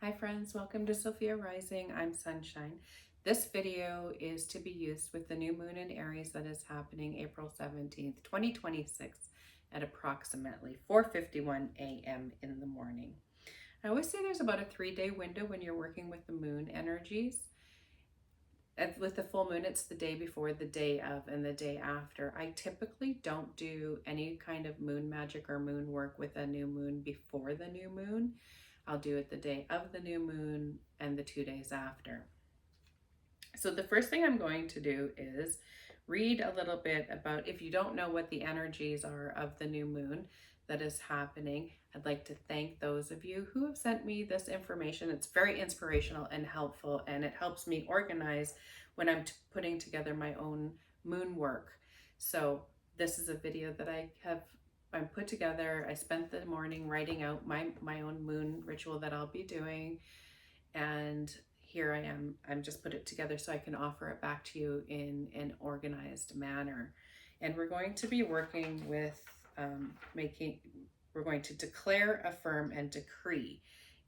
Hi friends, welcome to Sophia Rising. I'm Sunshine. This video is to be used with the new moon in Aries that is happening April 17th, 2026 at approximately 4:51 a.m. in the morning. I always say there's about a 3-day window when you're working with the moon energies. And with the full moon, it's the day before, the day of, and the day after. I typically don't do any kind of moon magic or moon work with a new moon before the new moon. I'll do it the day of the new moon and the 2 days after. So the first thing I'm going to do is read a little bit about, if you don't know what the energies are of the new moon that is happening, I'd like to thank those of you who have sent me this information. It's very inspirational and helpful, and it helps me organize when I'm putting together my own moon work. So this is a video that I'm put together. I spent the morning writing out my own moon ritual that I'll be doing, and here I am. I'm just put it together so I can offer it back to you in an organized manner. And we're going to be working with we're going to declare, affirm, and decree.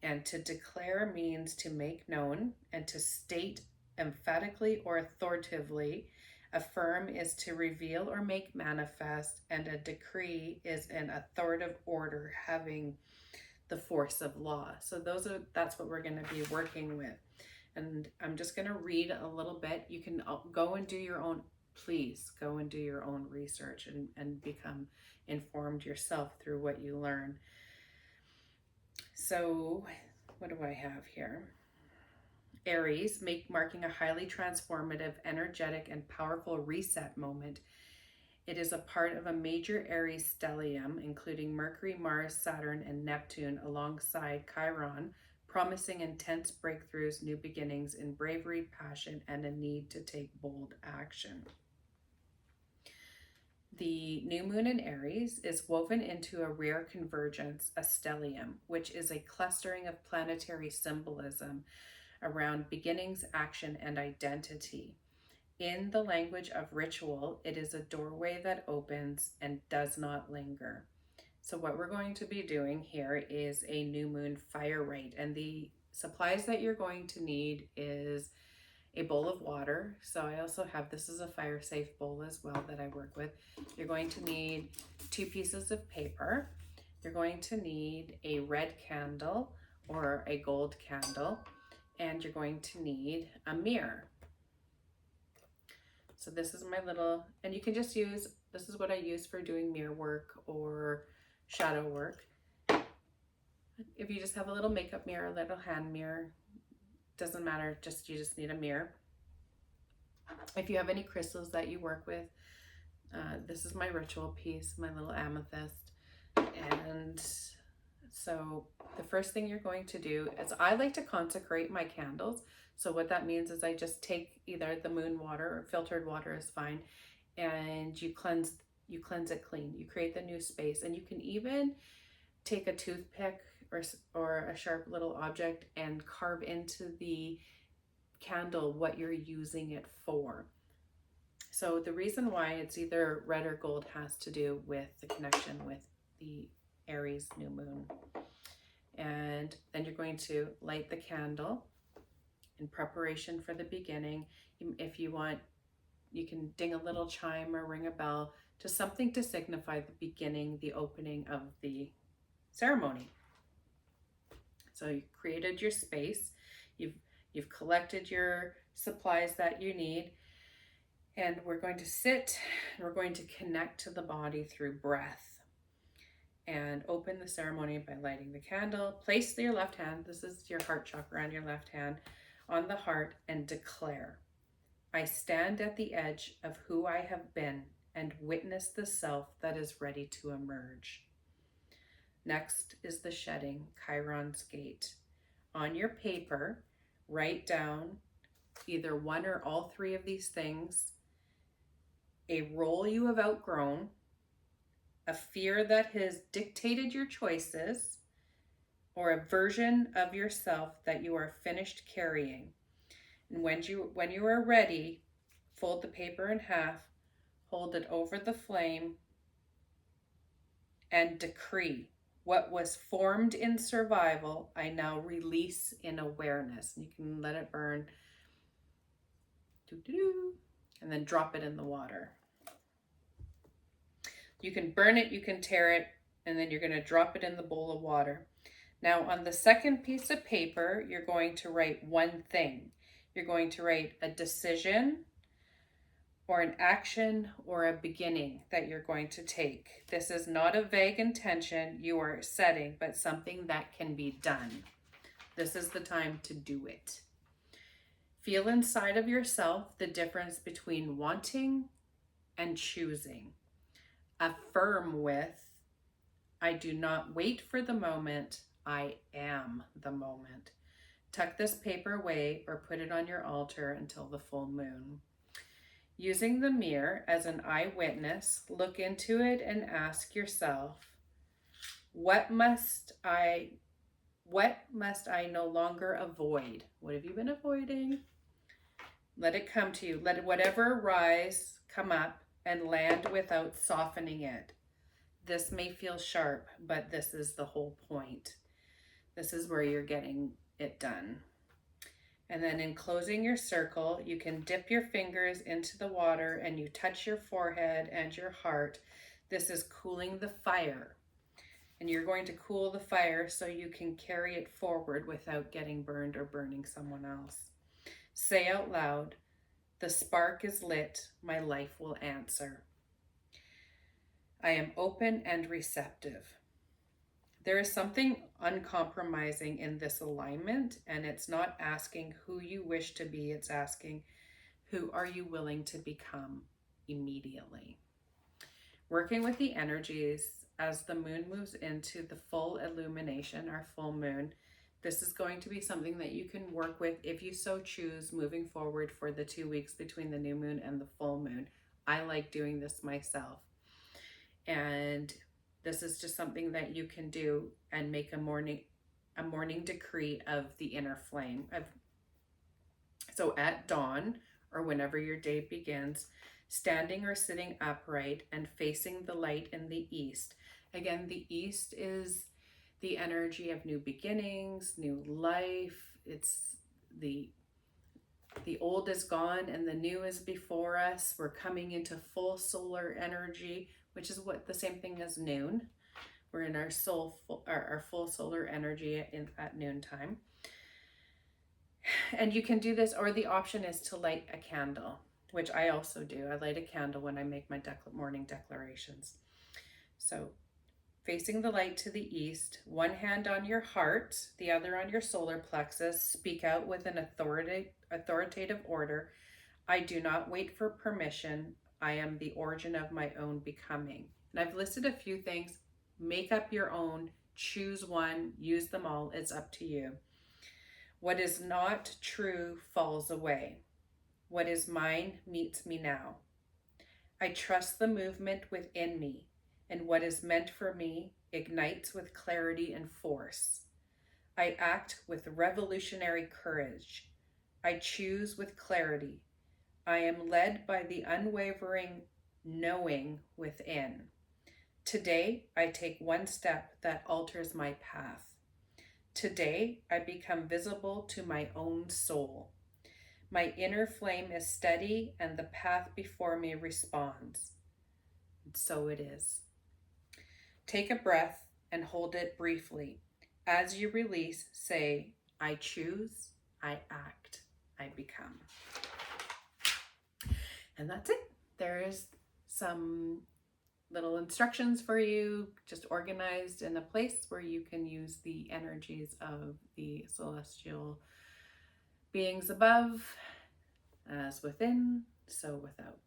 And to declare means to make known and to state emphatically or authoritatively. Affirm is to reveal or make manifest, and a decree is an authoritative order having the force of law. So that's what we're going to be working with. And I'm just going to read a little bit. You can go and do your own, please go and do your own research and become informed yourself through what you learn. So what do I have here? Aries, marking a highly transformative, energetic, and powerful reset moment. It is a part of a major Aries stellium, including Mercury, Mars, Saturn, and Neptune, alongside Chiron, promising intense breakthroughs, new beginnings in bravery, passion, and a need to take bold action. The new moon in Aries is woven into a rare convergence, a stellium, which is a clustering of planetary symbolism around beginnings, action, and identity. In the language of ritual, it is a doorway that opens and does not linger. So what we're going to be doing here is a new moon fire rite, and the supplies that you're going to need is a bowl of water. So I also have, this is a fire safe bowl as well that I work with. You're going to need 2 pieces of paper. You're going to need a red candle or a gold candle, and you're going to need a mirror. So this is my little, and you can just use, this is what I use for doing mirror work or shadow work. If you just have a little makeup mirror, a little hand mirror, doesn't matter, you just need a mirror. If you have any crystals that you work with, this is my ritual piece, my little amethyst. And so the first thing you're going to do is, I like to consecrate my candles. So what that means is I just take either the moon water or filtered water is fine, and you cleanse it clean. You create the new space, and you can even take a toothpick or a sharp little object and carve into the candle what you're using it for. So the reason why it's either red or gold has to do with the connection with the Aries new moon. And then you're going to light the candle in preparation for the beginning. If you want, you can ding a little chime or ring a bell, to something to signify the beginning, the opening of the ceremony. So you created your space, you've collected your supplies that you need, and we're going to sit, and we're going to connect to the body through breath. And open the ceremony by lighting the candle. Place your left hand, this is your heart chakra on your left hand, on the heart, and declare, I stand at the edge of who I have been and witness the self that is ready to emerge. Next is the shedding, Chiron's gate. On your paper, write down either one or all 3 of these things: a role you have outgrown, a fear that has dictated your choices, or a version of yourself that you are finished carrying. And when you are ready, fold the paper in half, hold it over the flame, and decree. What was formed in survival, I now release in awareness. And you can let it burn. Doo-doo-doo. And then drop it in the water. You can burn it, you can tear it, and then you're going to drop it in the bowl of water. Now on the second piece of paper, you're going to write one thing. You're going to write a decision or an action or a beginning that you're going to take. This is not a vague intention you are setting, but something that can be done. This is the time to do it. Feel inside of yourself the difference between wanting and choosing. Affirm with, I do not wait for the moment, I am the moment. Tuck this paper away or put it on your altar until the full moon. Using the mirror as an eyewitness, look into it and ask yourself, what must I no longer avoid? What have you been avoiding? Let it come to you. Let whatever rise come up and land without softening it. This may feel sharp, but this is the whole point. This is where you're getting it done. And then in closing your circle, you can dip your fingers into the water and you touch your forehead and your heart. This is cooling the fire. And you're going to cool the fire so you can carry it forward without getting burned or burning someone else. Say out loud, the spark is lit, my life will answer. I am open and receptive. There is something uncompromising in this alignment, and it's not asking who you wish to be, it's asking who are you willing to become immediately. Working with the energies as the moon moves into the full illumination, our full moon, this is going to be something that you can work with if you so choose moving forward for the 2 weeks between the new moon and the full moon. I like doing this myself. And this is just something that you can do and make a morning decree of the inner flame. So at dawn or whenever your day begins, standing or sitting upright and facing the light in the east. Again, the east is the energy of new beginnings, new life. It's the old is gone and the new is before us. We're coming into full solar energy, which is what the same thing as noon. We're in our full solar energy at noontime. And you can do this, or the option is to light a candle, which I also do. I light a candle when I make my morning declarations. So facing the light to the east, one hand on your heart, the other on your solar plexus, speak out with an authoritative order. I do not wait for permission. I am the origin of my own becoming. And I've listed a few things. Make up your own, choose one, use them all. It's up to you. What is not true falls away. What is mine meets me now. I trust the movement within me, and what is meant for me ignites with clarity and force. I act with revolutionary courage. I choose with clarity. I am led by the unwavering knowing within. Today, I take one step that alters my path. Today, I become visible to my own soul. My inner flame is steady and the path before me responds. And so it is. Take a breath and hold it briefly. As you release, say, I choose, I act, I become. And that's it. There is some little instructions for you, just organized in a place where you can use the energies of the celestial beings above as within, so without.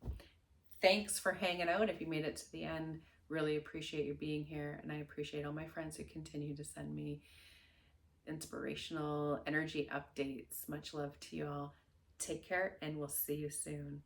Thanks for hanging out. If you made it to the end, really appreciate you being here, and I appreciate all my friends who continue to send me inspirational energy updates. Much love to you all. Take care, and we'll see you soon.